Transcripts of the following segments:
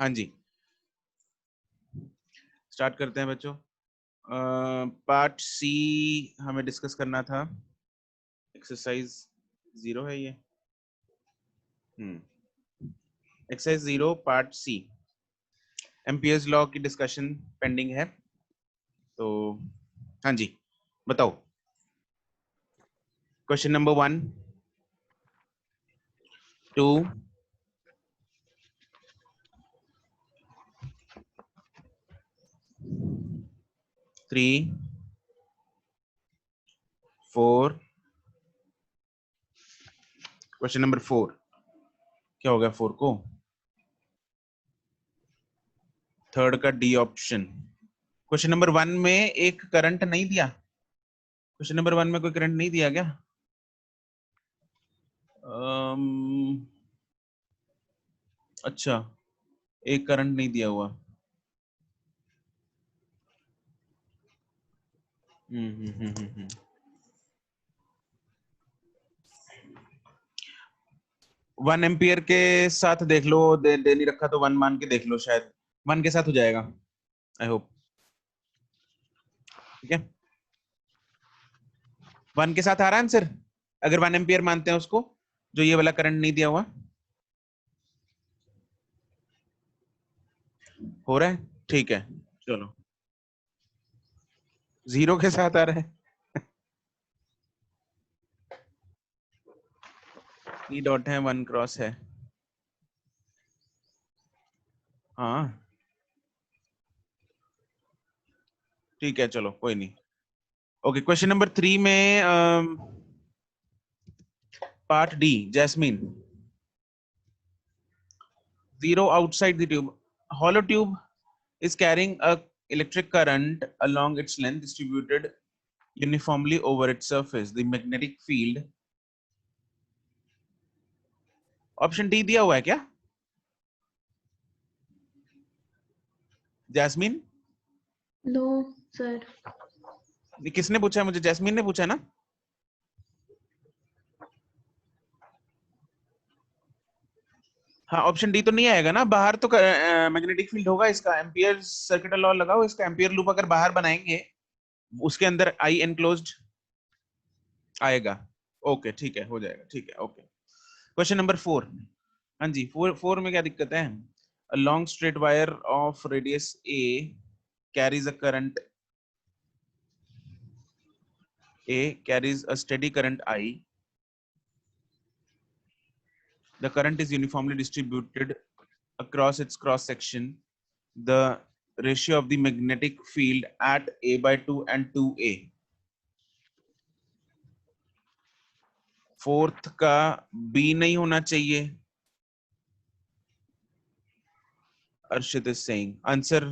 हाँ जी, स्टार्ट करते हैं बच्चों। पार्ट सी हमें डिस्कस करना था। एक्सरसाइज 0 है ये। Exercise 0 part C, amperes law की डिस्कशन पेंडिंग है। तो हाँ जी, बताओ। Question number 1, 2, 3, 4। क्वेश्चन नंबर 4, क्या हो गया 4 को? थर्ड का डी ऑप्शन। क्वेश्चन नंबर 1 में एक करंट नहीं दिया? क्वेश्चन नंबर 1 में कोई करंट नहीं दिया क्या? अच्छा, एक करंट नहीं दिया हुआ। हम्म हम्म हम्म हम्म हम्म। 1 एम्पियर के साथ देख लो, दे नहीं रखा तो 1 मान के देख लो, शायद 1 के साथ हो जाएगा। I hope. ठीक है, 1 के साथ आ रहा है आंसर, अगर 1 एम्पियर मानते हैं उसको, जो ये वाला करंट नहीं दिया हुआ। हो रहा है, ठीक है। चलो, 0 के साथ आ रहा है। ई डॉट है, 1 क्रॉस है। हाँ ठीक है, चलो कोई नहीं। ओके, क्वेश्चन नंबर 3 में part D, Jasmine. 0 outside the tube. Hollow tube is carrying a electric current along its length distributed uniformly over its surface. The magnetic field, option D दिया हुआ है क्या जैस्मिन? No sir. किसने पूछा है मुझे? Jasmine ने पूछा है ना? हाँ, ऑप्शन डी तो नहीं आएगा ना, बाहर तो मैग्नेटिक फील्ड होगा इसका। एम्पियर सर्किट लॉ लगाओ, इसका एम्पियर लूप अगर बाहर बनाएंगे, उसके अंदर आई एनक्लोज्ड आएगा। ओके ठीक है, हो जाएगा, ठीक है। Okay, question number 4। हाँ जी, 4 में क्या दिक्कत है? A long straight wire of radius A carries a current A carries a steady current I. The current is uniformly distributed across its cross section. The ratio of the magnetic field at A by 2 and 2A. Fourth का B नहीं होना चाहिए, अर्शित is saying. Answer,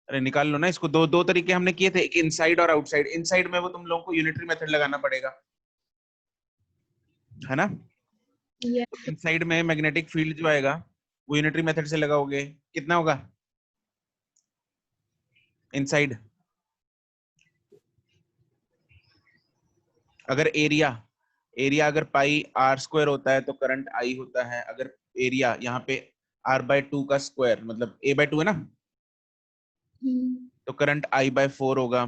अरे निकाल लो ना इसको। दो दो तरीके हमने किए थे, एक इनसाइड और आउटसाइड। इनसाइड में वो तुम लोगों को यूनिटरी मेथड लगाना पड़ेगा, है ना? यस। इनसाइड में मैग्नेटिक फील्ड जो आएगा वो यूनिटरी मेथड से लगाओगे, कितना होगा इनसाइड? अगर एरिया एरिया अगर पाई आर स्क्वायर होता है तो करंट आई होता है। अगर एरिया यहाँ पे आर बाय 2 का स्क्वायर, मतलब ए बाय 2 है ना, तो करंट आई बाय 4 होगा,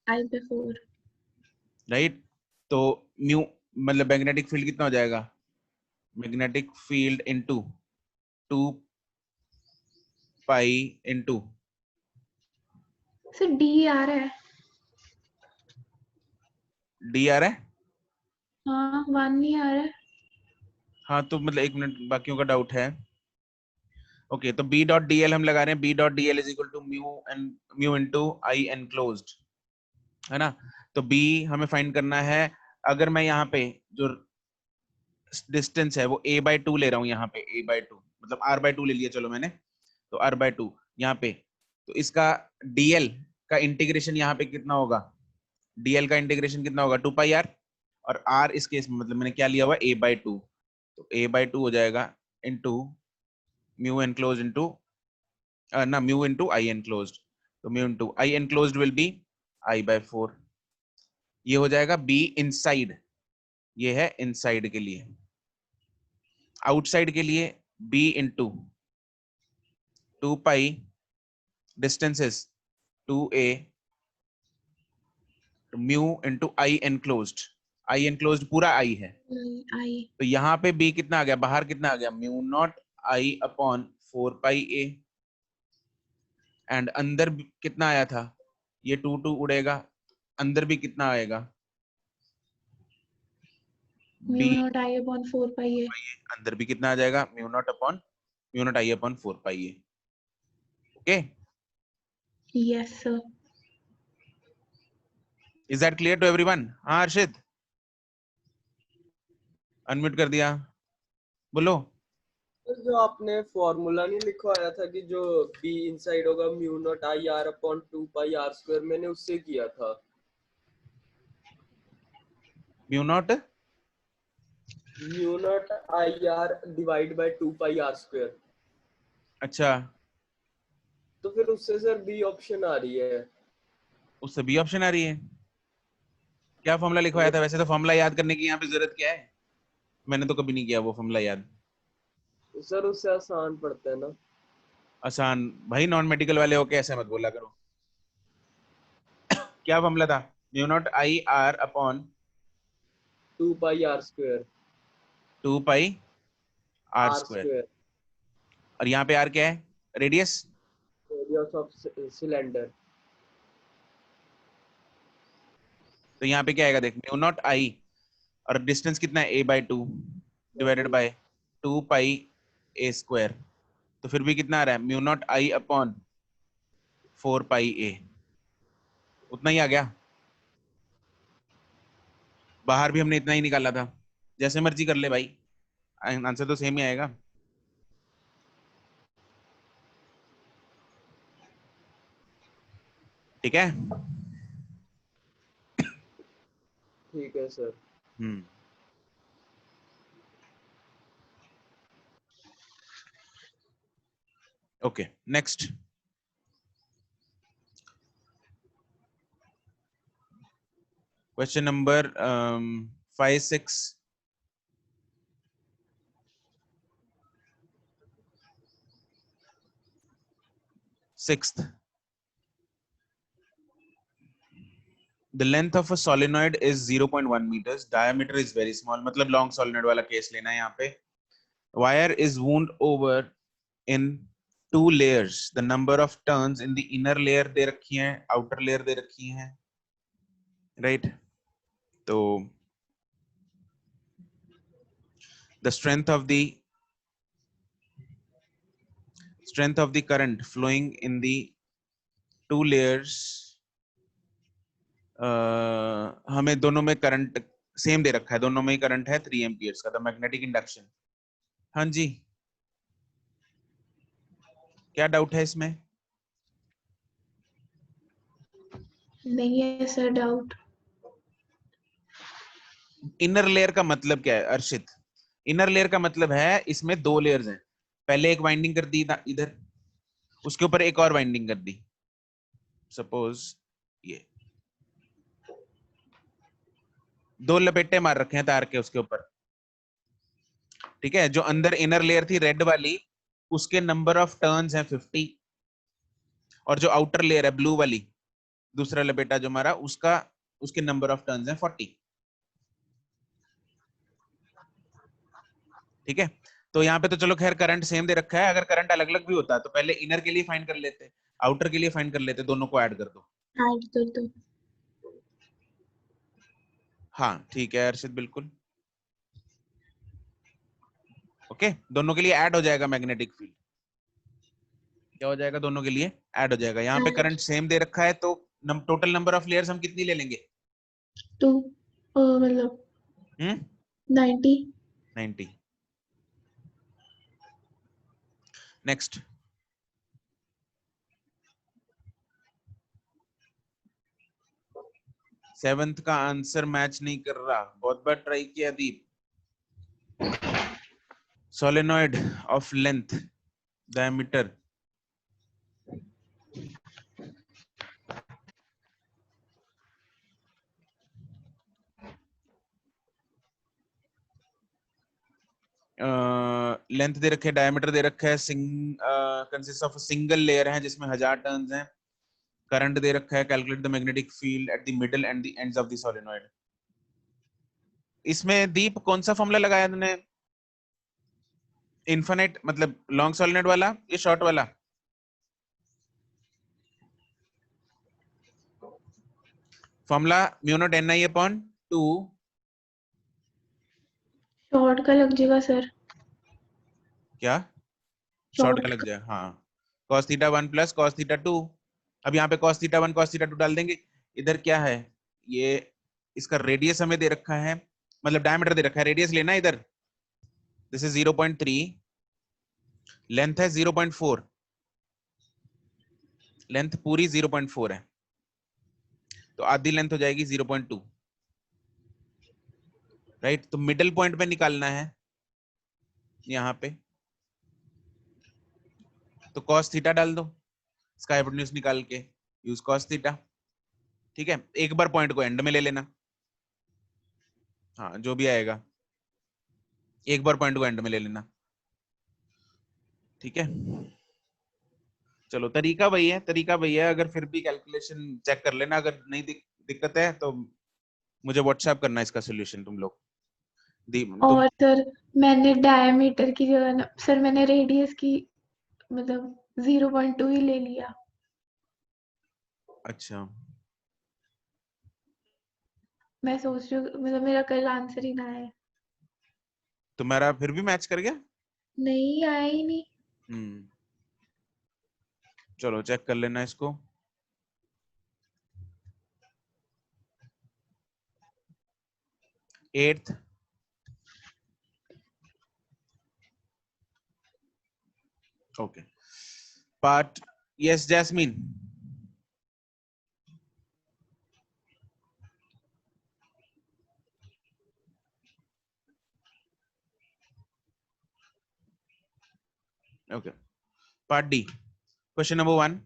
आई पे 4। राइट? तो म्यू, मतलब मैग्नेटिक फील्ड कितना हो जाएगा? Magnetic field into 2 pi into, sir d आ रहा है। डी आ रहा है। हाँ 1 नहीं आ रहा है। हाँ तो मतलब 1 मिनट, बाकियों का डाउट है। ओके, तो बी डॉट डी एल हम लगा रहे हैं। B dot D L is equal to mu into I enclosed, है ना? तो बी हमें फाइंड करना है। अगर मैं यहाँ पे जो डिस्टेंस है वो a बाय 2 ले रहा हूँ, यहाँ पे a बाय 2 मतलब r बाय 2 ले लिया, चलो मैंने, तो r बाय 2 यहाँ पे, तो इसका dl का इंटीग्रेशन यहाँ पे कितना होगा? dl का इंटीग्रेशन कितना होगा? 2 पाई r, और r इस केस में मतलब मैंने क्या लिया हुआ? a बाय 2, तो a बाय 2 हो जाएगा इनटू म्यू एनक्लोज इनटू ना, म्यू इनटू आई एनक्लोज्ड, तो mu into I enclosed will be i by 4। ये हो जाएगा b इनसाइड, ये है इनसाइड के लिए। आउटसाइड के लिए b into 2 pi distance is 2a mu into I enclosed. I enclosed पूरा I है, I तो यहाँ पे b कितना आ गया, बाहर कितना आ गया, mu not I upon 4 pi a, and अंदर कितना आया था, ये 2 2 उड़ेगा, अंदर भी कितना आएगा, mu b, naught I upon 4 pi a. अंदर भी कितना आ जाएगा, mu not I upon 4 pi a. Okay, Yes sir. Is that clear to everyone? हाँ अर्षित, अनम्यूट कर दिया, बोलो। जो आपने फॉर्मूला नहीं लिखवाया था कि जो बी इनसाइड होगा mu not I R upon 2 pi R square, मैंने उससे किया था। Mu not I R divide by 2 pi R square, अच्छा, तो फिर उससे सर बी ऑप्शन आ रही है। उससे बी ऑप्शन आ रही है, क्या फॉर्मूला लिखवाया था? वैसे तो फॉर्मूला याद करने की यहाँ पे जरूरत क्या है, मैंने तो कभी नहीं किया वो फॉर्मूला याद। सर उससे आसान पड़ता है ना। आसान भाई, नॉन मेडिकल वाले हो के ऐसे मत बोला करो। क्या फॉर्मूला था? Mu not I R upon 2 pi R square, 2 pi R R square, square, और यहाँ पे आर क्या है, रेडियस, रेडियस ऑफ सिलेंडर। तो यहाँ पे क्या आएगा देख, म्यू नॉट आई और डिस्टेंस कितना है, a by 2 divided by 2 pi a square, तो फिर भी कितना आ रहा है, mu not I upon 4 pi a, उतना ही आ गया। बाहर भी हमने इतना ही निकाला था, जैसे मर्जी कर ले भाई, आंसर तो सेम ही आएगा। ठीक है, ठीक है sir. Okay, next question number 5 6। Sixth, the length of a solenoid is 0.1 meters, diameter is very small, मतलब long solenoid वाला केस लेना है यहाँ पे। Wire is wound over in 2 layers, the number of turns in the inner layer दे रखी है, outer layer दे रखी है, right? तो the strength of the current flowing in the 2 layers, हमें दोनों में करंट सेम दे रखा है, दोनों में ही करंट है 3 एम्पियर्स का, तो मैग्नेटिक इंडक्शन। हाँ जी, क्या डाउट है इसमें? नहीं है सर डाउट। इनर लेयर का मतलब क्या है अर्शित? इनर लेयर का मतलब है इसमें 2 लेयर्स हैं, पहले एक वाइंडिंग कर दी इधर, उसके ऊपर एक और वाइंडिंग कर दी, सपोज ये 2 लपेटे मार रखे हैं तार के उसके ऊपर, ठीक है? जो अंदर इनर लेयर थी रेड वाली, उसके नंबर ऑफ टर्न्स हैं 50, और जो आउटर लेयर है ब्लू वाली, दूसरा लपेटा जो मारा उसका, उसके नंबर ऑफ टर्न्स हैं 40, ठीक है? तो यहाँ पे तो चलो खैर करंट सेम दे रखा है, अगर करंट अलग अलग भी होता तो पहले इनर के लिए फाइंड कर लेते, आउटर के लिए फाइंड कर लेते, दोनों को ऐड कर दो। ऐड कर दो। हाँ ठीक है अर्षित, बिल्कुल ओके, दोनों के लिए ऐड हो जाएगा मैग्नेटिक फील्ड, क्या हो जाएगा, दोनों के लिए ऐड हो जाएगा। यहाँ पे Add करंट सेम दे रखा है, तो टोटल नंबर ऑफ लेयर्स हम कितनी ले लेंगे? 2 मतलब 90। 90। नेक्स्ट, सेवंथ का आंसर मैच नहीं कर रहा, बहुत बार ट्राई किया Deep. Solenoid of length diameter length दे रखे है, डायमीटर दे रखा है, कंसिस्ट ऑफ सिंगल लेयर है जिसमें 1000 टर्न्स हैं, करंट दे रखा है, calculate the magnetic field at the middle and the ends of the solenoid. इसमें दीप कौन सा फॉर्मूला लगाया तुमने? इन्फिनिट मतलब लॉन्ग सोलेनॉइड वाला या शॉर्ट वाला? फॉर्मूला म्यू नॉट एन आई अपॉन 2 शॉर्ट का लग जाएगा सर। क्या शॉर्ट का लग जाए? हाँ, cos theta 1 plus cos theta 2। अब यहाँ पे cos थीटा 1 cos थीटा 2 डाल देंगे। इधर क्या है, ये इसका रेडियस हमें दे रखा है, मतलब डायमीटर दे रखा है, रेडियस लेना है इधर। दिस इज 0.3, लेंथ है 0.4, लेंथ पूरी 0.4 है, तो आधी लेंथ हो जाएगी 0.2, राइट। तो मिडल पॉइंट पे निकालना है यहाँ पे, तो cos थीटा डाल दो, इसका हाइपोटेन्यूज निकाल के यूज cos थीटा। ठीक है, एक बार पॉइंट को एंड में ले लेना, हाँ जो भी आएगा एक बार पॉइंट को एंड में ले लेना। ठीक है, चलो तरीका वही है, तरीका वही है। अगर फिर भी कैलकुलेशन चेक कर लेना, अगर नहीं दिक्कत है तो मुझे व्हाट्सएप करना इसका सॉल्यूशन तुम लोग। और सर मैंने डायमीटर की जगह ना सर मैंने रेडियस की मतलब 0.2 ही ले लिया। अच्छा, मैं सोच रही हूँ मतलब मेरा कल आंसर ही ना आए। तुम्हारा फिर भी मैच कर गया? नहीं आया ही नहीं। चलो चेक कर लेना इसको। Eighth okay part, yes Jasmine. Okay, part D, question number 1,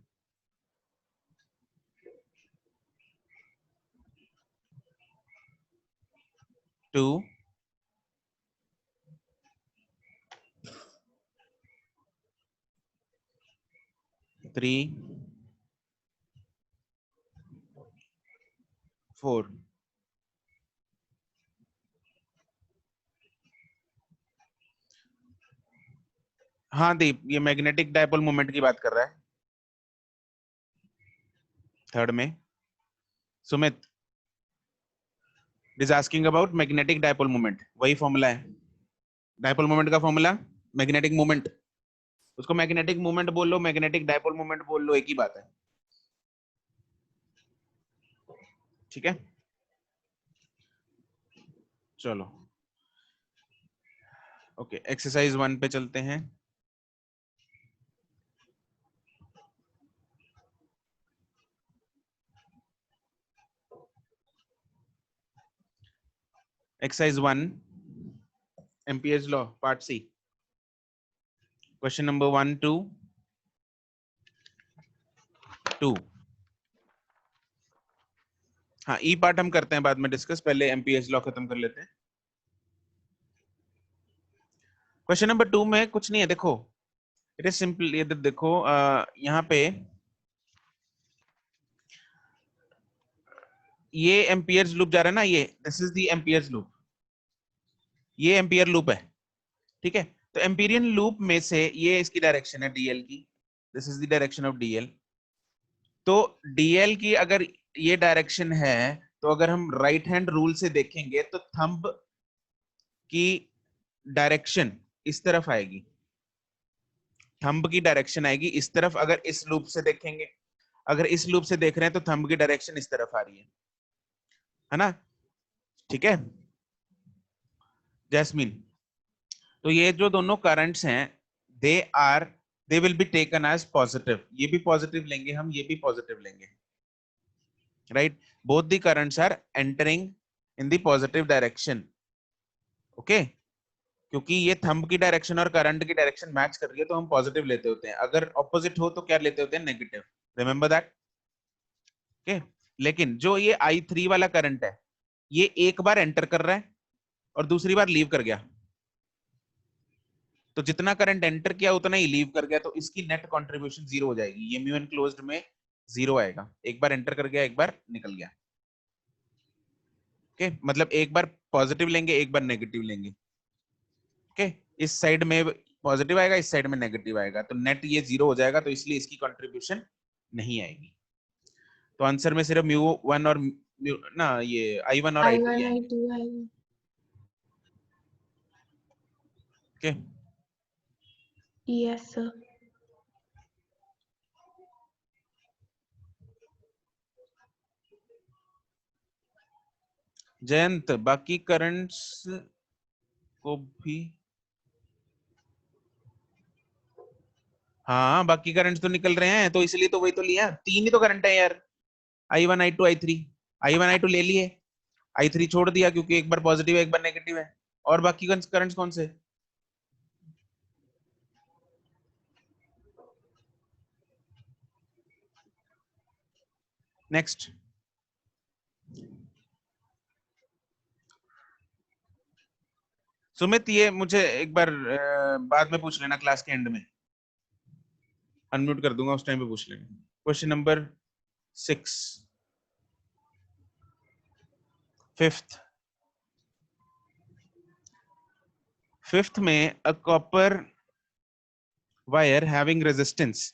2, 3, 4। हाँ दीप, ये मैग्नेटिक डायपोल मोमेंट की बात कर रहा है थर्ड में। Sumit is asking about magnetic dipole moment, वही फॉर्मूला है डायपोल मोमेंट का फॉर्मूला, मैग्नेटिक मोमेंट। उसको मैग्नेटिक मोमेंट बोल लो, मैग्नेटिक डायपोल मोमेंट बोल लो, एक ही बात है। ठीक है, चलो ओके, एक्सरसाइज 1 पे चलते हैं। Exercise 1, ampere's law part C, question number 1 to 2। हाँ, ई पार्ट हम करते हैं बाद में डिस्कस, पहले एम्पियर्स लॉ खत्म कर लेते हैं। क्वेश्चन नंबर 2 में कुछ नहीं है, देखो इट इज सिंपल। ये देखो यहाँ पे ये एम्पियर्स लूप जा रहा है ना, ये this is the amperes loop, ये एम्पियर लूप है। ठीक है, तो एम्पिरियन लूप में से ये इसकी डायरेक्शन है डीएल की, this is the direction of DL. तो डीएल की अगर ये डायरेक्शन है, तो अगर हम राइट हैंड रूल से देखेंगे तो थंब की डायरेक्शन इस तरफ आएगी, थंब की डायरेक्शन आएगी इस तरफ। अगर इस लूप से देखेंगे, अगर इस लूप से देख रहे हैं तो थंब की डायरेक्शन इस तरफ आ रही है ना? ठीक है जैस्मिन, तो ये जो दोनों करंट्स हैं they will be taken as positive, ये भी पॉजिटिव लेंगे हम, ये भी पॉजिटिव लेंगे, right. Both the currents are entering in the positive direction, okay. क्योंकि ये थंब की डायरेक्शन और करंट की डायरेक्शन मैच कर रही है तो हम पॉजिटिव लेते होते हैं, अगर ऑपोजिट हो तो क्या लेते होते हैं, नेगेटिव, रिमेंबर दैट, ओके। लेकिन जो ये I3 वाला करंट है, ये एक बार एंटर कर रहा है और दूसरी बार लीव कर गया, तो जितना करंट एंटर किया उतना ही लीव कर गया, तो इसकी नेट कंट्रीब्यूशन 0 हो जाएगी। ये म्यू एनक्लोज्ड में 0 आएगा, एक बार एंटर कर गया एक बार निकल गया। ओके, मतलब एक बार पॉजिटिव लेंगे एक बार नेगेटिव लेंगे। ओके, इस साइड में पॉजिटिव आएगा इस साइड में नेगेटिव आएगा, तो नेट ये 0 हो जाएगा, तो इसलिए इसकी कंट्रीब्यूशन नहीं आएगी। तो आंसर में सिर्फ म्यू1 और म्यू ना ये I1 और I2 I1 है। I2 I1 okay, yes sir। Jayant बाकी करंट्स को भी, हाँ बाकी करंट्स तो निकल रहे हैं, तो इसलिए तो वही तो लिया, 3 ही तो करंट है यार, I1 I2 I3। I1 I2 ले लिए, I3 छोड़ दिया क्योंकि एक बार पॉजिटिव है एक बार नेगेटिव है, और बाकी करंट्स कौन से? नेक्स्ट, सुमित ये मुझे एक बार बाद में पूछ लेना, क्लास के एंड में अनम्यूट कर दूंगा, उस टाइम पे पूछ लेना। क्वेश्चन नंबर 6, फिफ्थ में a copper wire having resistance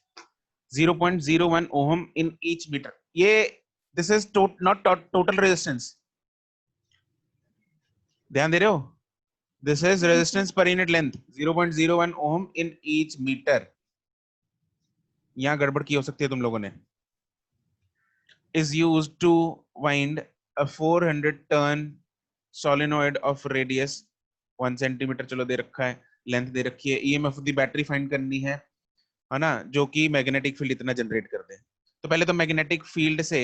0.01 ohm in each metre, ये this is not total resistance, ध्यान दे रहे हो, this is resistance per unit length 0.01 ohm in each metre. यहां गड़बड़ की हो सकती है तुम लोगों ने। is used to wind a 400 turn solenoid of radius 1 centimeter, चलो दे रखा है, लेंथ दे रखी है, EMF of the battery find करनी है ना, जो कि मैग्नेटिक फील्ड इतना जनरेट कर दे। तो पहले तो मैग्नेटिक फील्ड से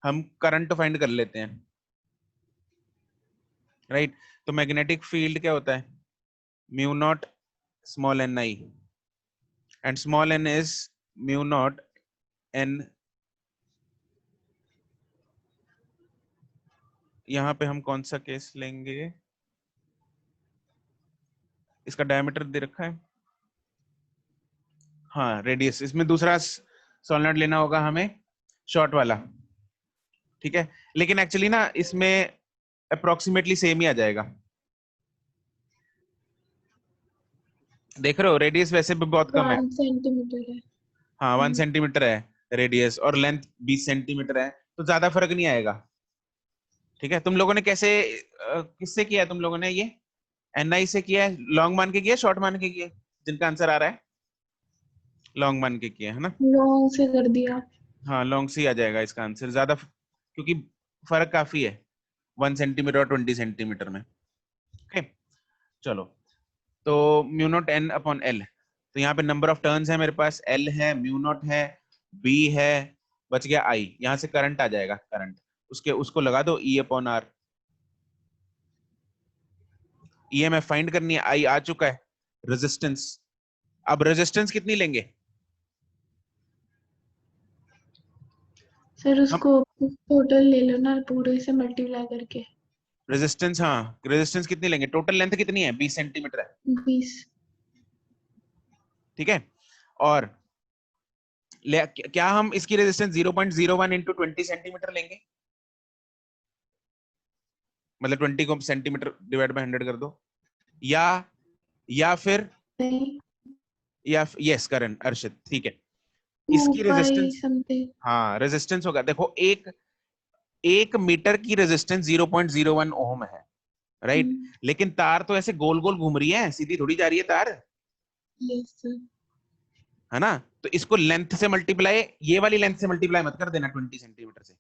हम करंट फाइंड कर लेते हैं, राइट। तो मैग्नेटिक फील्ड क्या होता है, mu naught small n I, and small n is mu naught n, यहाँ पे हम कौन सा केस लेंगे, इसका डायमीटर दे रखा है, हाँ रेडियस, इसमें दूसरा सोलेनॉइड लेना होगा हमें शॉर्ट वाला, ठीक है। लेकिन एक्चुअली ना इसमें अप्रोक्सीमेटली सेम ही आ जाएगा, देख रहे हो, रेडियस वैसे भी बहुत कम है, 1 सेंटीमीटर है। हाँ 1 सेंटीमीटर है रेडियस, और लेंथ 20 सेंटीमीटर है, तो ज्यादा फर्क नहीं आएगा, ठीक है। तुम लोगों ने कैसे किससे किया है तुम लोगों ने, ये एनआई से किया है, लॉन्ग मान के किया, शॉर्ट मान के किया, जिनका आंसर आ रहा है लॉन्ग मान के किया है ना, लॉन्ग से कर दिया। हाँ लॉन्ग से ही आ जाएगा इसका आंसर, ज्यादा क्योंकि फर्क काफी है 1 सेंटीमीटर और 20 सेंटीमीटर में। ओके चलो, तो mu naught N upon L, तो यहाँ पे नंबर ऑफ टर्न्स है मेरे पास, एल है, म्यू नॉट है, बी है, बच गया आई, यहाँ से करंट आ जाएगा, करंट उसके उसको लगा दो E upon R, EMF find करनी है, आई आ चुका है, रेजिस्टेंस, अब रेजिस्टेंस कितनी लेंगे सर हम, उसको टोटल ले लो ना, पूरे से मल्टीप्लाई करके। रेजिस्टेंस, हाँ रेजिस्टेंस कितनी लेंगे, टोटल लेंथ कितनी है 20 सेंटीमीटर है, 20। ठीक है। और क्या हम इसकी रेजिस्टेंस 0.01 इंटू 20 सेंटीमीटर लेंगे, मतलब 20 को सेंटीमीटर डिवाइड बाय 100 कर दो, या फिर नहीं, यस करण अर्षित, ठीक है, 2 इसकी पाई रेजिस्टेंस, समथिंग। हाँ रेजिस्टेंस होगा, देखो एक मीटर की रेजिस्टेंस 0.01 ओम है, राइट, लेकिन तार तो ऐसे गोल गोल घूम रही है, सीधी थोड़ी जा रही है तार, यस सर। है ना, तो इसको लेंथ से मल्टीप्लाई, ये वाली लेंथ से मल्टीप्लाई मत कर देना 20 सेंटीमीटर से,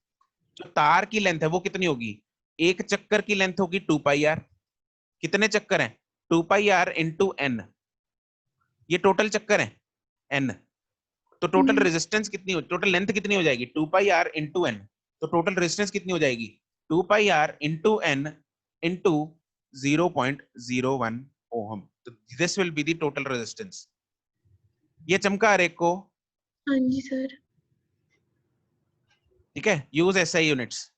जो तार की लेंथ है वो कितनी होगी, एक चक्कर की लेंथ होगी 2 पाई आर, कितने चक्कर हैं 2 पाई आर इंटू एन, ये टोटल चक्कर है एन, तो टोटल रेजिस्टेंस कितनी हो, टोटल लेंथ कितनी हो जाएगी 2 पाई आर इंटू एन, तो टोटल रेजिस्टेंस कितनी हो जाएगी 2 pi are into N into 0.01 ओम, तो this will be the total resistance. ये चमका हर एक को, हाँ जी सर। ठीक है, यूज एसआई यूनिट्स,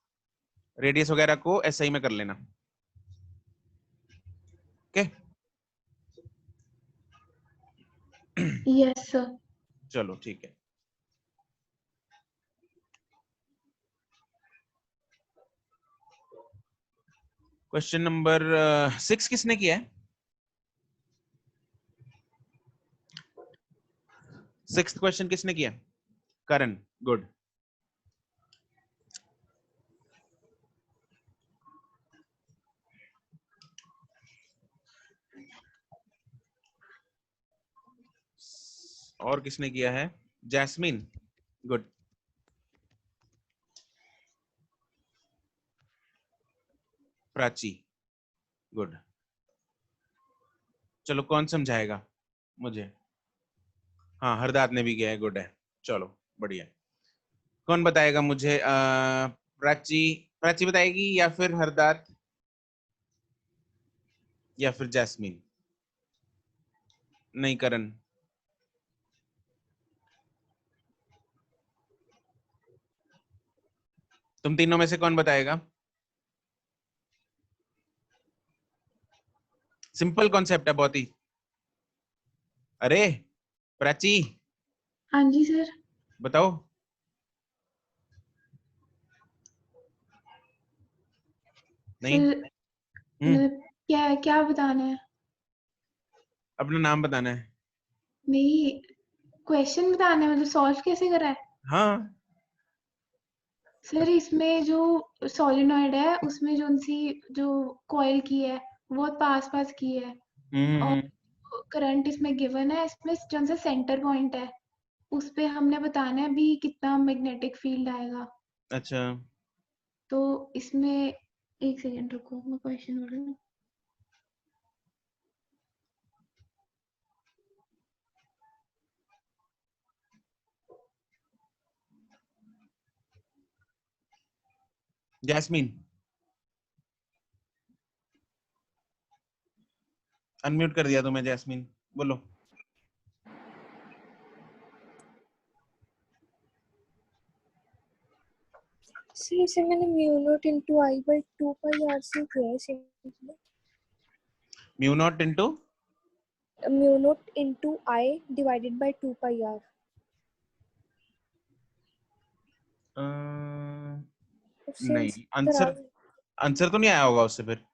रेडियस वगैरह को एसआई में कर लेना, ओके यस सर। चलो ठीक है। क्वेश्चन नंबर 6 किसने किया है? 6th क्वेश्चन किसने किया? करण, गुड। और किसने किया है? Jasmine, good. प्राची, गुड। चलो कौन समझाएगा मुझे? हाँ, हरदात ने भी किया है, गुड है। चलो बढ़िया। कौन बताएगा मुझे? प्राची, प्राची बताएगी या फिर हरदात या फिर जैस्मिन? नहीं, करण। तुम तीनों में से कौन बताएगा? सिंपल कॉन्सेप्ट है बहुत ही। अरे प्राची, हाँ जी सर। बताओ। नहीं। सर हम्म, मतलब क्या क्या बताना है? अपना नाम बताना है। नहीं, क्वेश्चन बताना है, मतलब सॉल्व कैसे करा है? हाँ। सर इसमें जो सोलेनॉइड है उसमें जो उनसी जो कॉइल की है वो पास पास की है, और हम्म, करंट इसमें गिवन है, इसमें जो सा सेंटर पॉइंट है उस पे हमने बताना है भी कितना मैग्नेटिक फील्ड आएगा। अच्छा। तो इसमें एक सेकेंड रुको, मैं क्वेश्चन बोल रही हूँ। जैस्मिन, अनम्यूट कर दिया तुम्हें। जैस्मिन बोलो। सर इसे मैंने mu naught into I by 2 pi R से किया है simply. Mu naught into mu naught into I divided by 2 pi R. उससे नहीं, आंसर आंसर आंसर तो नहीं आया होगा उससे फिर।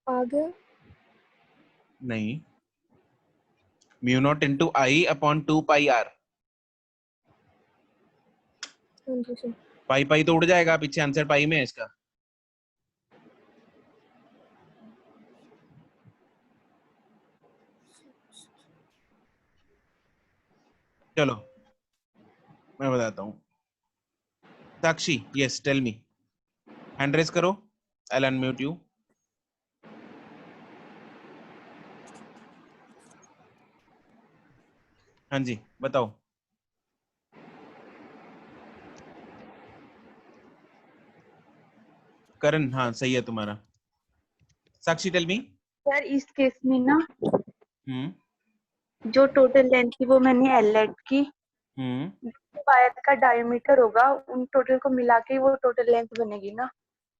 आ गया। नहीं, mu naught into I upon 2 pi R. हाँ जी सर। पाई पाई तो उड़ जाएगा पीछे, आंसर पाई में है इसका। चलो मैं बताता हूँ। Sakshi, yes tell me. Hand raise करो, आई विल अनम्यूट यू। हाँ जी बताओ। करण, हाँ सही है तुम्हारा। साक्षी टेल मी। सर इस केस में ना हम्म जो टोटल लेंथ थी वो मैंने एल की, हम्म वायर का डायमीटर होगा उन टोटल को मिला के वो टोटल लेंथ बनेगी ना,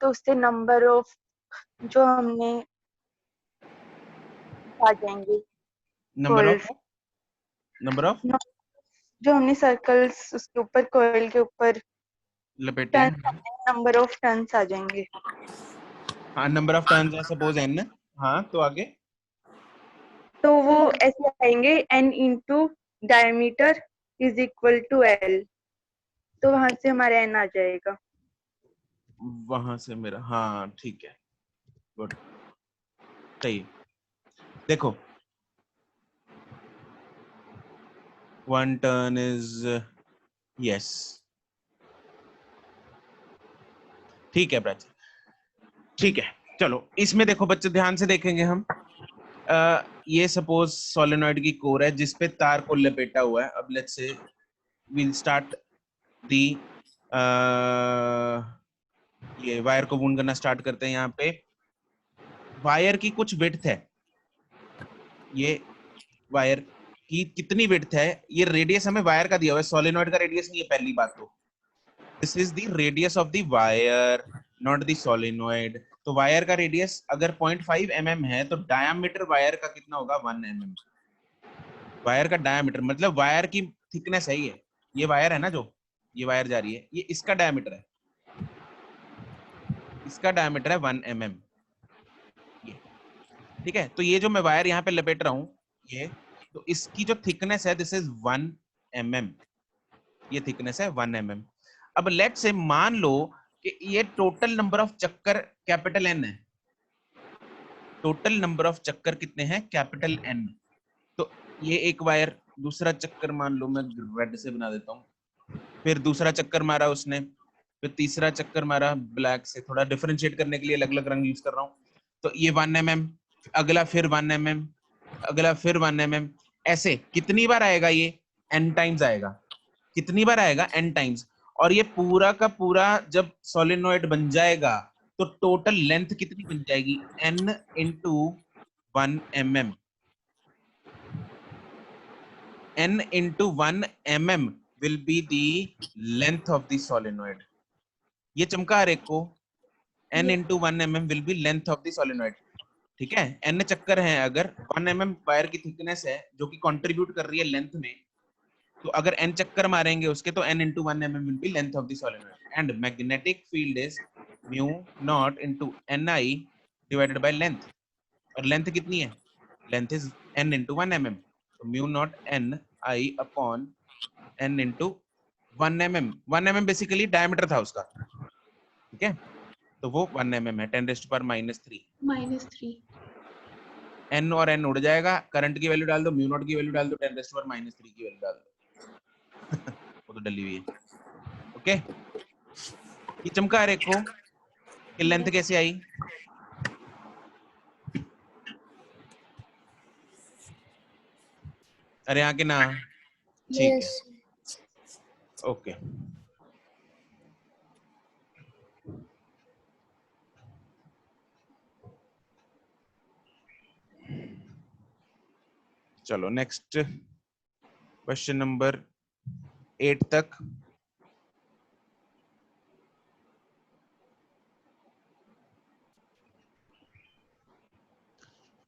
तो उससे नंबर ऑफ जो हमने आ जाएंगे number of, coils, number of जो हमने सर्कल्स उसके ऊपर कॉइल के ऊपर लपेटे टर्न, हैं। नंबर ऑफ टर्न्स आ जाएंगे। हाँ, नंबर ऑफ टर्न्स है सपोज n। हाँ तो आगे। तो वो ऐसे आएंगे n into diameter is equal to L, तो वहां से हमारा n आ जाएगा। वहां से मेरा, हाँ ठीक है, गुड, सही है। देखो, 1 turn इज यस, ठीक है प्राची, ठीक है। चलो इसमें देखो बच्चे, ध्यान से देखेंगे हम। ये सपोज सोलेनॉइड की कोर है जिसपे तार को लपेटा हुआ है। अब let's say we'll start the, ये वायर को वूंड करना स्टार्ट करते हैं। यहाँ पे वायर की कुछ विड्थ है, ये वायर की कितनी विड्थ है, ये रेडियस हमें वायर का दिया हुआ है, सोलेनॉइड का रेडियस नहीं है पहली बात तो। This is the radius of the wire, not the solenoid. तो वायर का रेडियस अगर 0.5 mm है तो डायमीटर वायर का कितना होगा? 1 mm। वायर का डायमीटर मतलब वायर की थिकनेस है ये वायर है ना, जो ये वायर जा रही है, ये इसका डायमीटर है, इसका डायमीटर है 1 mm, ये ठीक है। तो ये जो मैं वायर यहाँ पे लपेट रहा हूँ ये, तो इसकी जो थिकनेस है दिस इज 1 mm, ये थिकनेस है 1 mm। अब लेट से मान लो कि ये टोटल नंबर ऑफ चक्कर कैपिटल N है, टोटल नंबर ऑफ चक्कर कितने हैं, कैपिटल N। तो ये एक वायर, दूसरा चक्कर मान लो मैं रेड से बना देता हूँ, फिर दूसरा चक्कर मारा उसने, फिर तीसरा चक्कर मारा ब्लैक से, थोड़ा डिफरेंशिएट करने के लिए अलग अलग रंग यूज कर रहा हूँ। तो ये 1 mm, अगला फिर 1 mm, अगला फिर 1 mm, ऐसे कितनी बार आएगा ये, n टाइम्स आएगा। कितनी बार आएगा, n टाइम्स। और ये पूरा का पूरा जब सोलेनोइड बन जाएगा तो टोटल लेंथ कितनी बन जाएगी, n into 1 mm, n into 1 mm will be the length of the solenoid। ये चमका हर एक को, n into 1 mm will be length of the solenoid, ठीक है। n चक्कर हैं, अगर 1 mm वायर की थिकनेस है जो कि कंट्रीब्यूट कर रही है लेंथ में, तो अगर n चक्कर मारेंगे उसके तो n into 1 mm will be length of the solenoid and magnetic field is mu naught into ni divided by length। और लेंथ कितनी है, length is n into 1 mm, तो mu naught n I upon n into 1 mm। 1 mm basically diameter था उसका, ठीक है। तो वो 1 mm है, 10⁻³ -3। n और n उड़ जाएगा, करंट की वैल्यू डाल दो, म्यू नॉट की वैल्यू डाल दो, 10⁻³ की वैल्यू डाल दो वो तो डली हुई है, ओके। ये चमका हर एक को कि लेंथ कैसे आई, अरे यहाँ के ना, ठीक है, यस ओके। चलो नेक्स्ट क्वेश्चन नंबर 8 तक।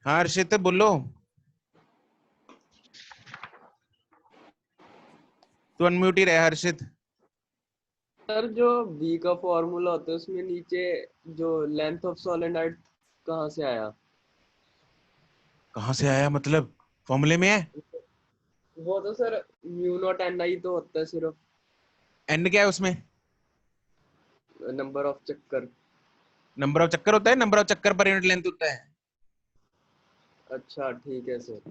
हाँ हर्षित बोलो, तू अनम्यूट ही रहे हर्षित। सर जो बी का फॉर्मूला होता है उसमें नीचे जो लेंथ ऑफ सोलेनोइड कहाँ से आया, कहाँ से आया मतलब, फॉर्मूले में है। वो तो सर म्यू नॉट एन आई तो होता है सिर्फ, एन क्या है उसमें, नंबर ऑफ चक्कर। नंबर ऑफ चक्कर होता है, नंबर ऑफ चक्कर पर यूनिट लेंथ होता है। अच्छा ठीक है sir.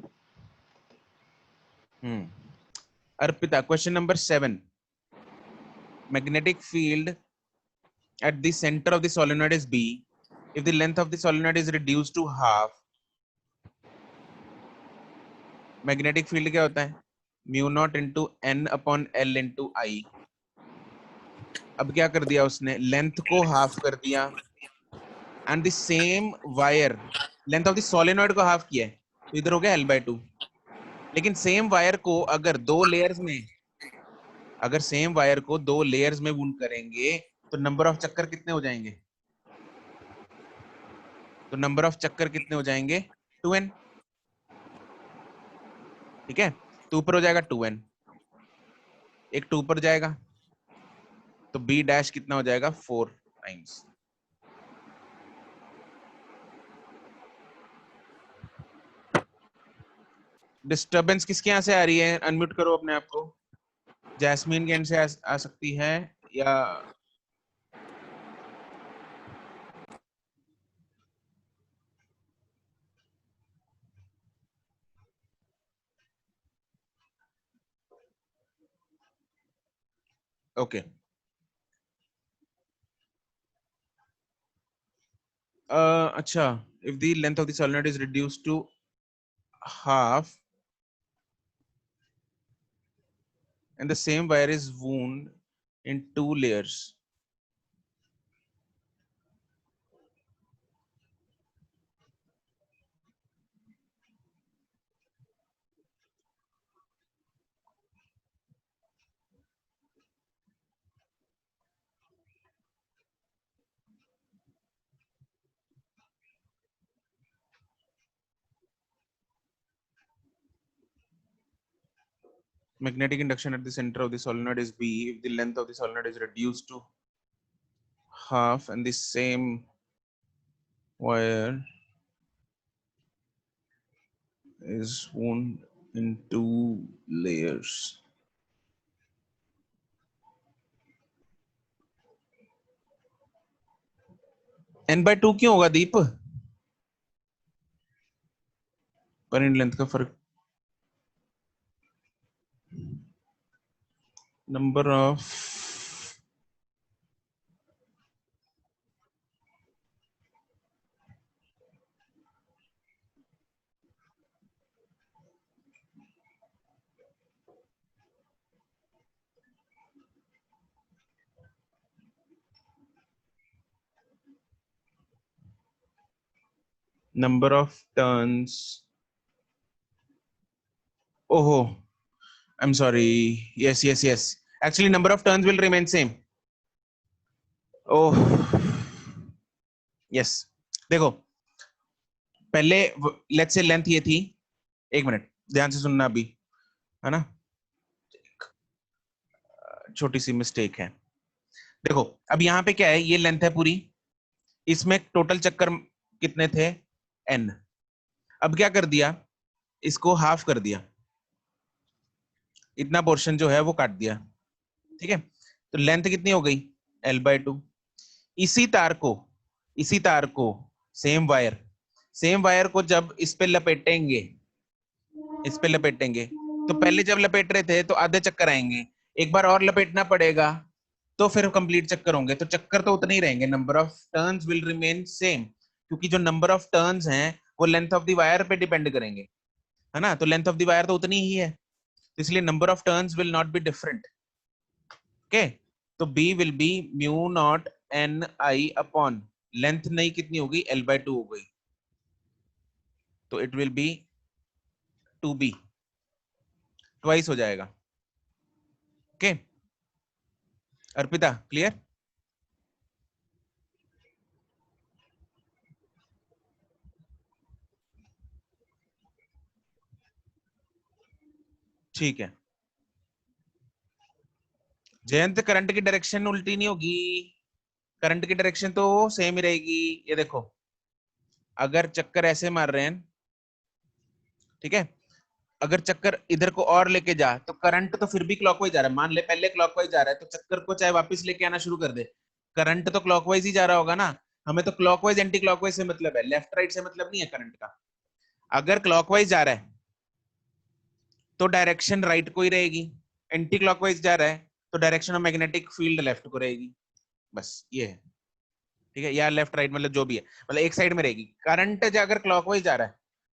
Arpita question number 7, magnetic field at the center of the solenoid is B if the length of the solenoid is reduced to half। Magnetic field क्या होता है, mu naught into n upon l into I. अब क्या कर दिया उसने, length को half कर दिया, and the same wire, length of the solenoid को हाफ किया है, तो इधर हो गया l/2। लेकिन सेम वायर को अगर दो लेयर्स में, अगर सेम वायर को दो लेयर्स में वुंड करेंगे तो नंबर ऑफ चक्कर कितने हो जाएंगे, तो नंबर ऑफ चक्कर कितने हो जाएंगे, 2n, ठीक है। तो ऊपर हो जाएगा 2n, एक 2 पर जाएगा, तो b डैश कितना हो जाएगा 4 टाइम्स। डिस्टरबेंस किसके यहाँ से आ रही है, अनम्यूट करो अपने आप को। जैस्मीन के एंड से आ सकती है या ओके। अच्छा, if the length of the solenoid is reduced to half and the same wire is wound in 2 layers, magnetic induction at the center of the solenoid is B if the length of the solenoid is reduced to half and the same wire is wound in 2 layers. n/2 क्यों होगा दीप? Current length का फर्क, number of turns. Oh, I'm sorry. Yes. Actually, number of turns will remain same. Oh, yes. देखो, पहले let's say length ये थी, एक minute ध्यान से सुनना अभी, है ना, छोटी सी मिस्टेक है। देखो अब यहाँ पे क्या है, ये लेंथ है पूरी, इसमें टोटल चक्कर कितने थे, n। अब क्या कर दिया, इसको हाफ कर दिया, इतना पोर्शन जो है वो काट दिया, ठीक है, तो लेंथ कितनी हो गई, l/2। इसी तार को सेम वायर को जब इस पे लपेटेंगे, तो पहले जब लपेट रहे थे तो आधे चक्कर आएंगे, एक बार और लपेटना पड़ेगा तो फिर कंप्लीट चक्कर होंगे, तो चक्कर तो उतने ही रहेंगे, number of turns will remain same, क्योंकि जो नंबर ऑफ टर्न्स हैं वो लेंथ ऑफ द वायर पे डिपेंड करेंगे, है ना, तो लेंथ ऑफ द वायर तो उतनी ही है, इसलिए number of turns will not be different. Okay, तो B will be mu naught Ni upon length नहीं कितनी होगी, l/2 हो गई, तो it will be 2B, twice हो जाएगा। Okay Arpita, clear? ठीक है। जयंत, करंट की डायरेक्शन उल्टी नहीं होगी, करंट की डायरेक्शन तो सेम ही रहेगी। ये देखो, अगर चक्कर ऐसे मार रहे हैं, ठीक है, अगर चक्कर इधर को और लेके जा तो करंट तो फिर भी क्लॉकवाइज जा रहा है, मान ले पहले क्लॉकवाइज जा रहा है तो चक्कर को चाहे वापस लेके आना शुरू कर दे, करंट तो क्लॉकवाइज ही जा रहा होगा ना, हमें तो क्लॉकवाइज एंटी क्लॉकवाइज से मतलब है, लेफ्ट राइट से मतलब नहीं है करंट का। अगर क्लॉकवाइज जा रहा है तो डायरेक्शन राइट को ही रहेगी, एंटी क्लॉकवाइज जा रहा है तो direction of magnetic field left को रहेगी, बस ये है, ठीक है, या लेफ्ट राइट मतलब जो भी है, मतलब एक साइड में रहेगी। करंट अगर क्लॉकवाइज जा रहा है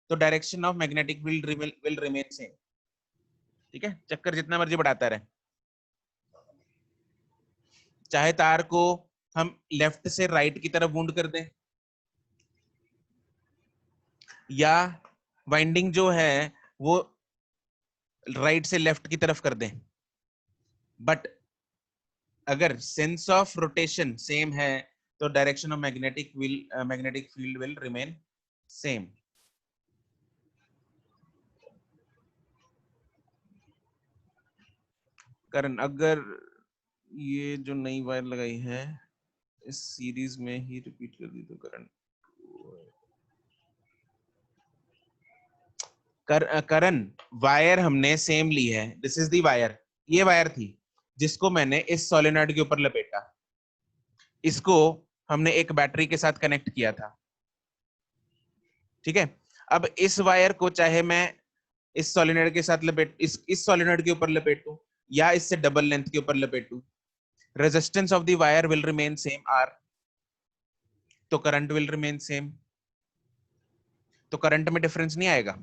तो direction of magnetic field will remain same, ठीक है, चक्कर जितना मर्जी बढ़ाता रहे, चाहे तार को हम लेफ्ट से राइट की तरफ वुंड कर दें या वाइंडिंग जो है वो राइट से लेफ्ट की तरफ कर दें, बट अगर सेंस ऑफ रोटेशन सेम है तो direction of magnetic field will remain same. Karan, अगर ये जो नई वायर लगाई है इस सीरीज में ही रिपीट कर दी तो करंट करण, वायर हमने सेम ली है, दिस इज दी वायर, ये वायर थी जिसको मैंने इस सोलेनॉइड के ऊपर लपेटा, इसको हमने एक बैटरी के साथ कनेक्ट किया था, ठीक है, अब इस वायर को चाहे मैं इस सोलेनॉइड के साथ इस सोलेनॉइड के ऊपर लपेटूं या इससे डबल लेंथ के ऊपर लपेटूं, resistance of the wire will remain same R, तो करंट विल रिमेन सेम, तो करंट में डिफरेंस नहीं आएगा,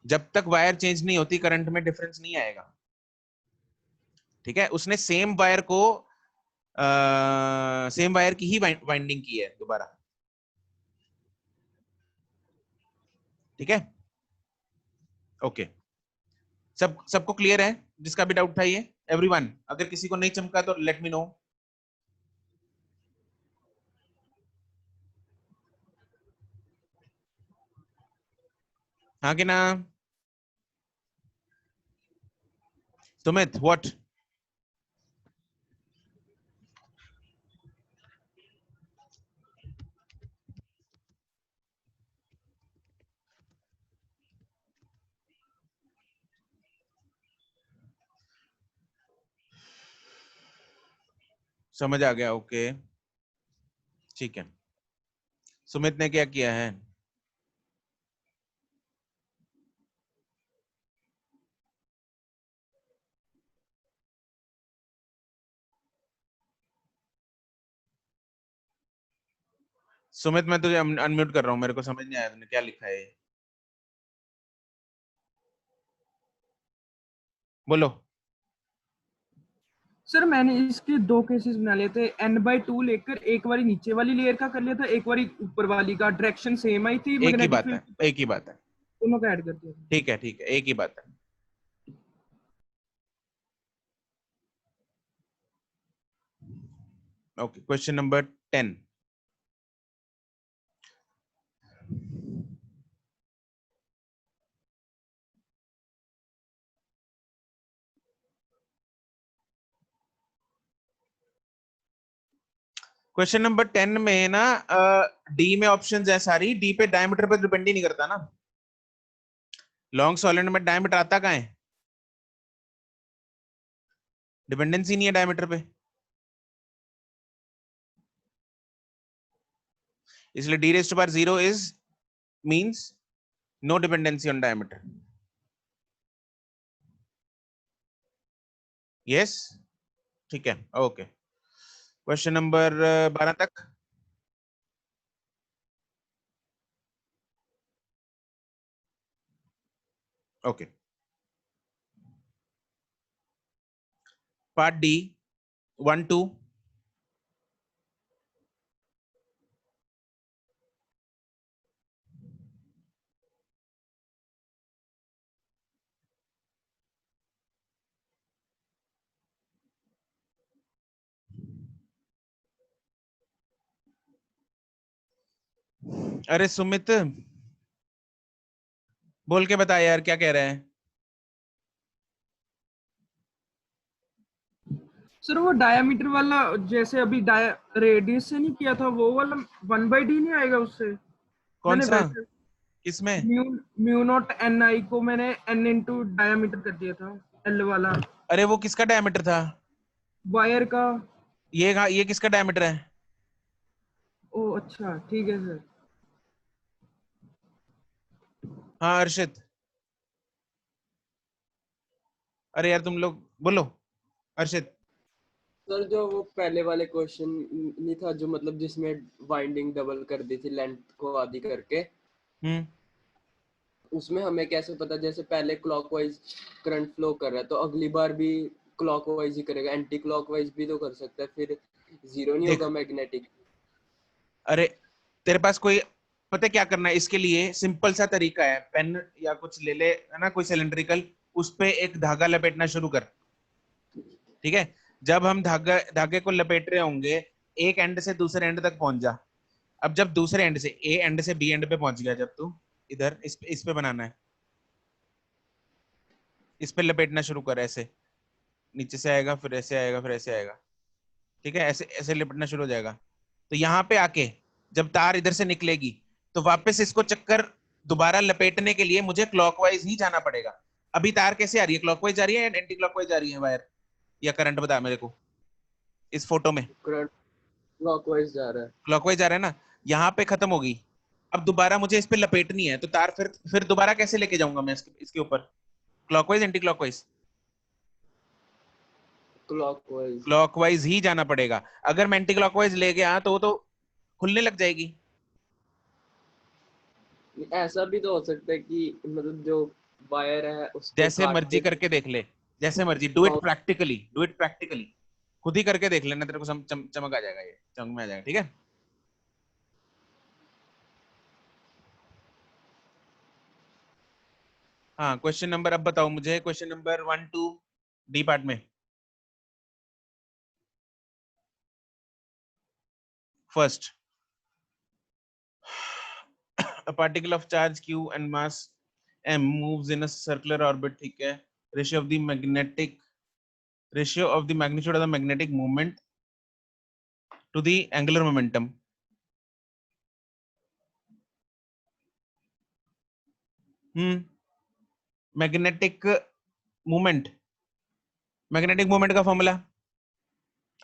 जब तक वायर चेंज नहीं होती करंट में डिफरेंस नहीं आएगा, ठीक है, उसने सेम वायर को सेम वायर की ही वाइंडिंग की है दोबारा, ठीक है, ओके, सबको क्लियर है, जिसका भी डाउट था ये, एवरीवन, अगर किसी को नहीं चमका तो लेट मी नो। हाँ कि ना? सुमित व्हाट? समझ आ गया, ओके ठीक है। सुमित ने क्या किया है? सुमित मैं तुझे अनम्यूट कर रहा हूँ, मेरे को समझ नहीं आया तुमने क्या लिखा है। बोलो। सर मैंने इसके दो केसेस बना लिए थे, n/2 लेकर एक बारी नीचे वाली लेयर का कर लिया था, एक बारी ऊपर वाली का। डायरेक्शन सेम आई थी, एक ही मैग्नेटिक बात है, फील्ड एक ही बात है, दोनों का ऐड कर दिया था। ठीक है ठीक है, एक ही बात है। Okay, question number 10। Question number 10 में ना डी में ऑप्शंस है सारी, डी पे डायमीटर पे डिपेंड ही नहीं करता ना। लॉन्ग सॉलिड में डायमीटर आता कहाँ है? डिपेंडेंसी नहीं है डायमीटर पे, इसलिए D raised to power 0 is means no dependency on diameter. Yes ठीक है, ओके। क्वेश्चन नंबर 12 तक। Okay, part D 1 2। अरे सुमित बोल के बता यार क्या कह रहे हैं। सर वो डायामीटर वाला, जैसे अभी रेडियस से नहीं किया था, वो वाला 1/d नहीं आएगा उससे? कौन मैंने सा? वैसे किसमें? म्यू नॉट ni को मैंने n इंटू डायामीटर कर दिया था, l वाला अरे वो किसका डायमीटर था? वायर का। ये किसका डायमीटर है? ओ अच्छा ठीक है सर। हाँ अर्षित। अरे यार तुम लोग बोलो। अर्षित। सर जो वो पहले वाले क्वेश्चन नहीं था जो मतलब जिसमें वाइंडिंग डबल कर दी थी लेंथ को आधी करके, उसमें हमें कैसे पता, जैसे पहले क्लॉकवाइज करंट फ्लो कर रहा है तो अगली बार भी क्लॉकवाइज ही करेगा, एंटी क्लॉकवाइज भी तो कर सकता है, फिर जीरो नहीं देख, होगा मैग्नेटिक? अरे तेरे पास कोई पता है क्या करना है? इसके लिए सिंपल सा तरीका है, पेन या कुछ ले ले है ना, कोई सिलेंड्रिकल, उस पे एक धागा लपेटना शुरू कर। ठीक है, जब हम धागे को लपेट रहे होंगे, एक एंड से दूसरे एंड तक पहुंच जा। अब जब दूसरे एंड से ए एंड से बी एंड पे पहुंच गया, जब तू इधर इस पे बनाना है, इस पे लपेटना शुरू कर, ऐसे नीचे से आएगा, फिर ऐसे आएगा, फिर ऐसे आएगा। ठीक है, ऐसे ऐसे लपेटना शुरू हो जाएगा। तो यहाँ पे आके जब तार इधर से निकलेगी तो वापस इसको चक्कर दोबारा लपेटने के लिए मुझे क्लॉकवाइज ही जाना पड़ेगा। अभी तार कैसे आ रही है? क्लॉकवाइज जा रही है या एंटी क्लॉकवाइज जा रही है वायर, या करंट बता मेरे को इस फोटो में। करंट क्लॉकवाइज जा रहा है। क्लॉकवाइज जा रहा है ना, यहाँ पे खत्म होगी। अब दोबारा मुझे इस पे लपेटनी है, तो तार फिर दोबारा कैसे लेके जाऊंगा मैं इसके ऊपर? Clockwise anti clockwise? Clockwise. Clockwise ही जाना पड़ेगा। अगर मैं एंटी क्लॉकवाइज ले गया तो वो तो खुलने लग जाएगी। ऐसा भी तो हो सकता है कि मतलब जो वायर है उसको जैसे काट मर्जी के करके देख ले, जैसे मर्जी, do it practically, do it practically, खुद ही करके देख लेना, तेरे को चमक आ जाएगा, ये चमक में आ जाएगा। ठीक है, हाँ क्वेश्चन नंबर अब बताओ मुझे, क्वेश्चन नंबर 1 2 डी पार्ट में। First, a particle of charge q and mass m moves in a circular orbit, ठीक है, ratio of the magnetic ratio of the magnitude of the magnetic moment to the angular momentum. Magnetic movement, magnetic movement का formula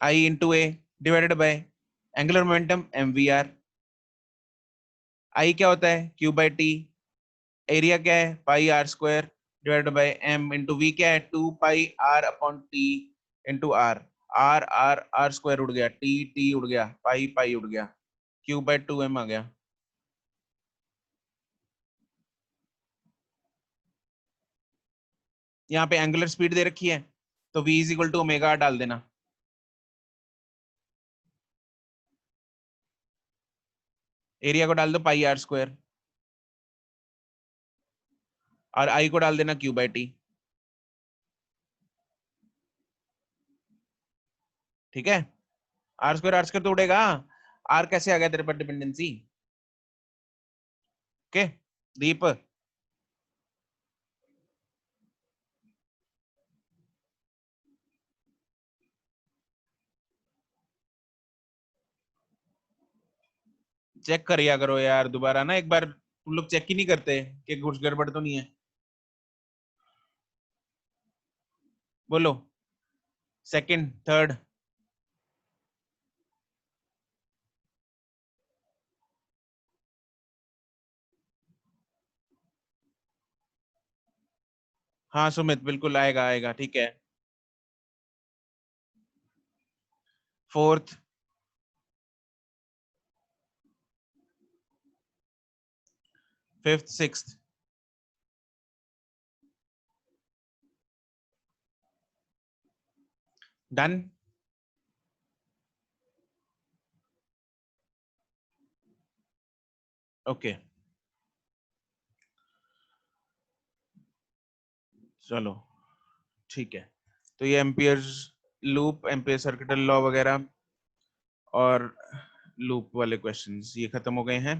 I into A divided by angular momentum mvr. I क्या होता है Q by T, area क्या है पाई r square divided by m, into V क्या है 2 पाई r upon T into r. r square उड़ गया, T उड़ गया, पाई उड़ गया, Q by 2m आ गया. यहाँ पे एंगुलर स्पीड दे रखी है तो v is equal to omega डाल देना. एरिया को डाल दो पाई r स्क्वायर और I को डाल देना Q by T. ठीक है, r स्क्वायर तो उड़ेगा. r कैसे आ गया तेरे पर डिपेंडेंसी? ओके दीप, चेक करिया करो यार दोबारा ना, एक बार तुम लोग चेक ही नहीं करते कि कुछ गड़बड़ तो नहीं है. बोलो सेकंड थर्ड. हाँ सुमित बिल्कुल आएगा आएगा, ठीक है. Fourth, fifth, sixth. Done. Okay चलो ठीक है. तो ये amperes loop, ampere circuital law वगैरह और लूप वाले क्वेश्चंस ये खत्म हो गए हैं.